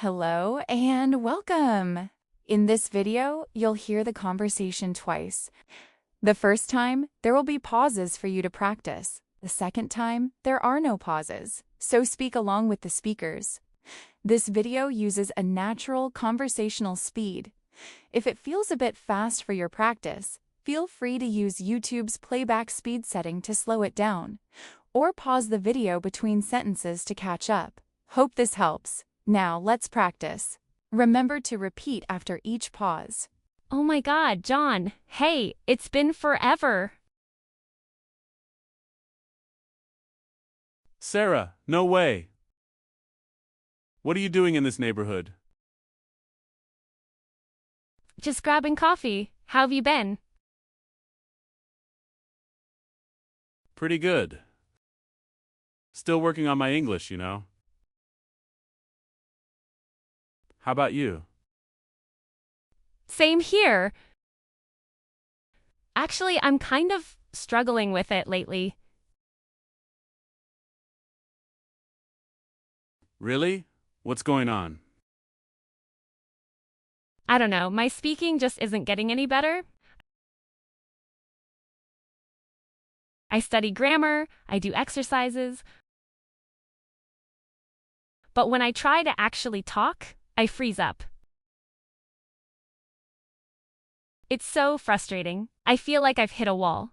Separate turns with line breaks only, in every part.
Hello and welcome! In this video, you'll hear the conversation twice. The first time, there will be pauses for you to practice. The second time, there are no pauses, so speak along with the speakers. This video uses a natural conversational speed. If it feels a bit fast for your practice, feel free to use YouTube's playback speed setting to slow it down, or pause the video between sentences to catch up. Hope this helps. Now, let's practice. Remember to repeat after each pause.
Oh my God, John. Hey, it's been forever.
Sarah, no way. What are you doing in this neighborhood?
Just grabbing coffee. How have you been?
Pretty good. Still working on my English, you know. How about you?
Same here. Actually, I'm kind of struggling with it lately.
Really? What's going on?
I don't know, my speaking just isn't getting any better. I study grammar, I do exercises, but when I try to actually talk, I freeze up. It's so frustrating. I feel like I've hit a wall.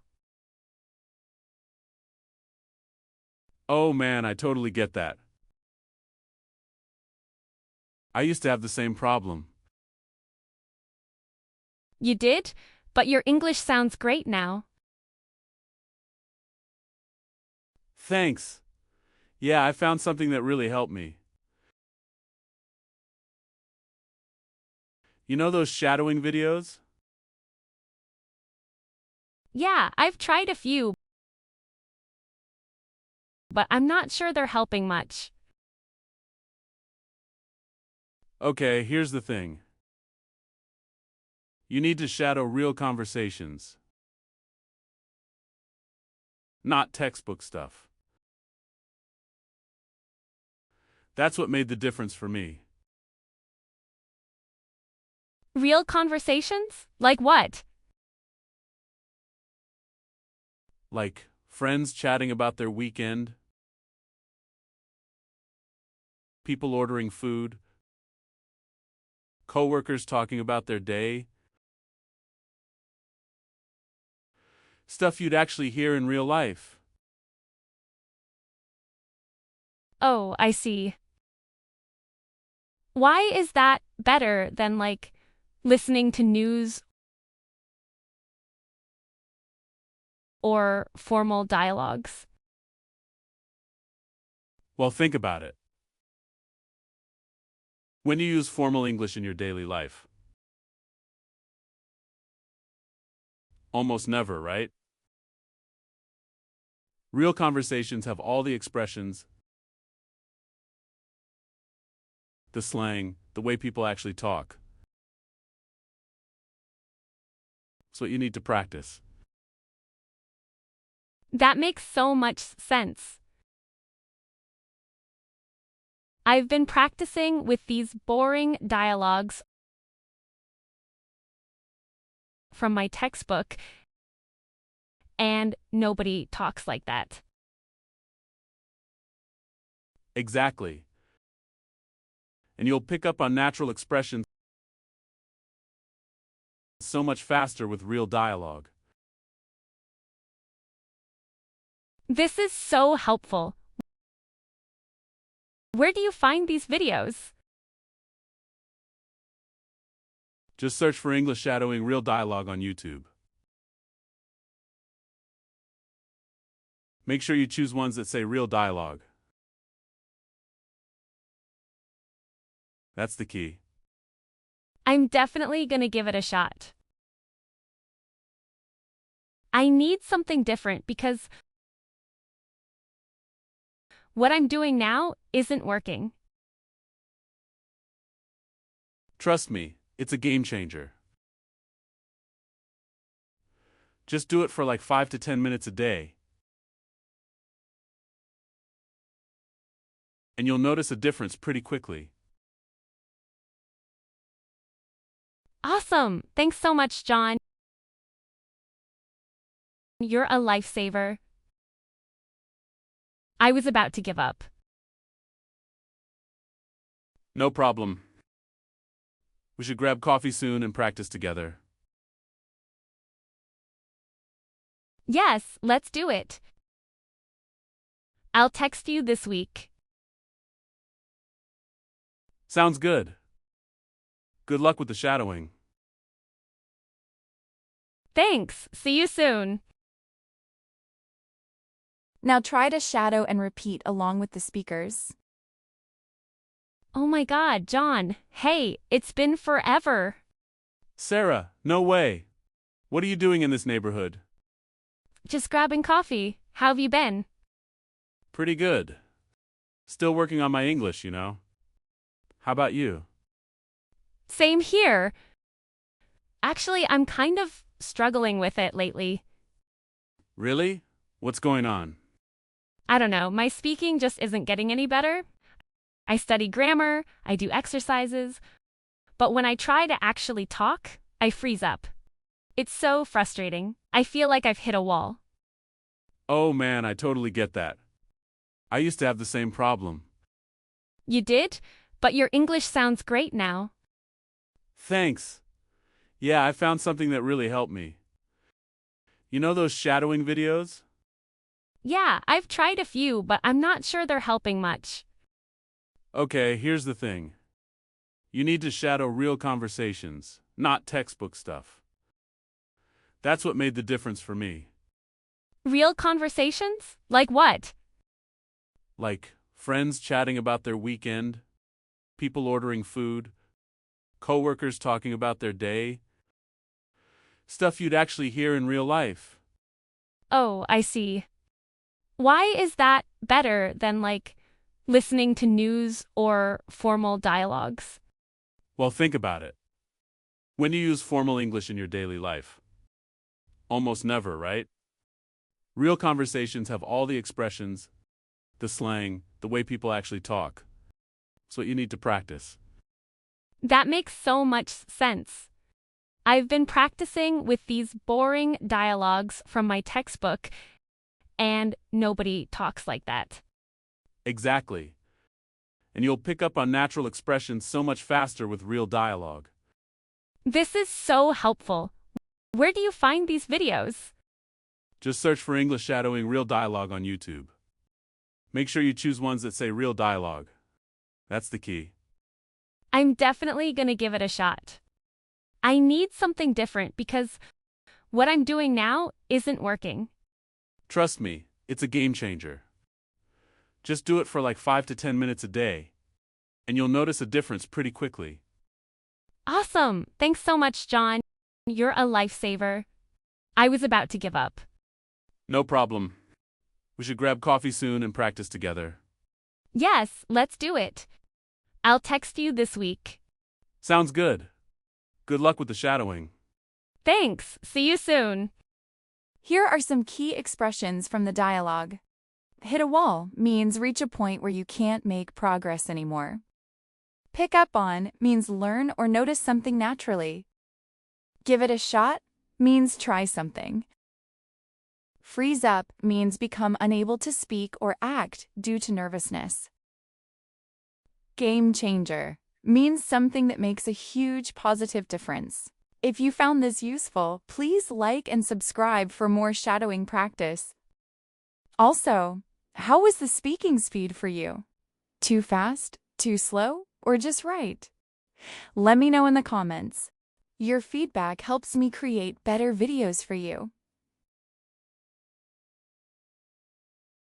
Oh man, I totally get that. I used to have the same problem.
You did? But your English sounds great now.
Thanks. Yeah, I found something that really helped me. You know those shadowing videos?
Yeah, I've tried a few, but I'm not sure they're helping much.
Okay, here's the thing. You need to shadow real conversations. Not textbook stuff. That's what made the difference for me.
Real conversations? Like what?
Like friends chatting about their weekend, people ordering food, coworkers talking about their day. Stuff you'd actually hear in real life.
Oh, I see. Why is that better than, listening to news or formal dialogues?
Well, think about it. When you use formal English in your daily life? Almost never, right? Real conversations have all the expressions, the slang, the way people actually talk. It's what you need to practice.
That makes so much sense. I've been practicing with these boring dialogues from my textbook, and nobody talks like that.
Exactly. And you'll pick up on natural expressions so much faster with real dialogue.
This is so helpful. Where do you find these videos?
Just search for English shadowing real dialogue on YouTube. Make sure you choose ones that say real dialogue. That's the key.
I'm definitely gonna give it a shot. I need something different because what I'm doing now isn't working.
Trust me, it's a game changer. Just do it for like 5 to 10 minutes a day. And you'll notice a difference pretty quickly.
Awesome. Thanks so much, John. You're a lifesaver. I was about to give up.
No problem. We should grab coffee soon and practice together.
Yes, let's do it. I'll text you this week.
Sounds good. Good luck with the shadowing.
Thanks. See you soon.
Now try to shadow and repeat along with the speakers.
Oh my God, John. Hey, it's been forever.
Sarah, no way. What are you doing in this neighborhood?
Just grabbing coffee. How have you been?
Pretty good. Still working on my English, you know. How about you?
Same here. Actually, I'm kind of struggling with it lately.
Really? What's going on?
I don't know, my speaking just isn't getting any better. I study grammar, I do exercises, but when I try to actually talk, I freeze up. It's so frustrating. I feel like I've hit a wall.
Oh man, I totally get that. I used to have the same problem.
You did? But your English sounds great now.
Thanks. Yeah, I found something that really helped me. You know those shadowing videos?
Yeah, I've tried a few, but I'm not sure they're helping much.
Okay, here's the thing. You need to shadow real conversations, not textbook stuff. That's what made the difference for me.
Real conversations? Like what?
Like friends chatting about their weekend, people ordering food, coworkers talking about their day. Stuff you'd actually hear in real life.
Oh, I see. Why is that better than, listening to news or formal dialogues?
Well, think about it. When you use formal English in your daily life? Almost never, right? Real conversations have all the expressions, the slang, the way people actually talk. It's what you need to practice.
That makes so much sense. I've been practicing with these boring dialogues from my textbook, and nobody talks like that.
Exactly. And you'll pick up on natural expressions so much faster with real dialogue.
This is so helpful. Where do you find these videos?
Just search for English Shadowing Real Dialogue on YouTube. Make sure you choose ones that say real dialogue. That's the key.
I'm definitely going to give it a shot. I need something different because what I'm doing now isn't working.
Trust me, it's a game changer. Just do it for like 5 to 10 minutes a day, and you'll notice a difference pretty quickly.
Awesome! Thanks so much, John. You're a lifesaver. I was about to give up.
No problem. We should grab coffee soon and practice together.
Yes, let's do it. I'll text you this week.
Sounds good. Good luck with the shadowing.
Thanks. See you soon.
Here are some key expressions from the dialogue. Hit a wall means reach a point where you can't make progress anymore. Pick up on means learn or notice something naturally. Give it a shot means try something. Freeze up means become unable to speak or act due to nervousness. Game changer means something that makes a huge positive difference. If you found this useful, please like and subscribe for more shadowing practice. Also, how was the speaking speed for you? Too fast, too slow, or just right? Let me know in the comments. Your feedback helps me create better videos for you.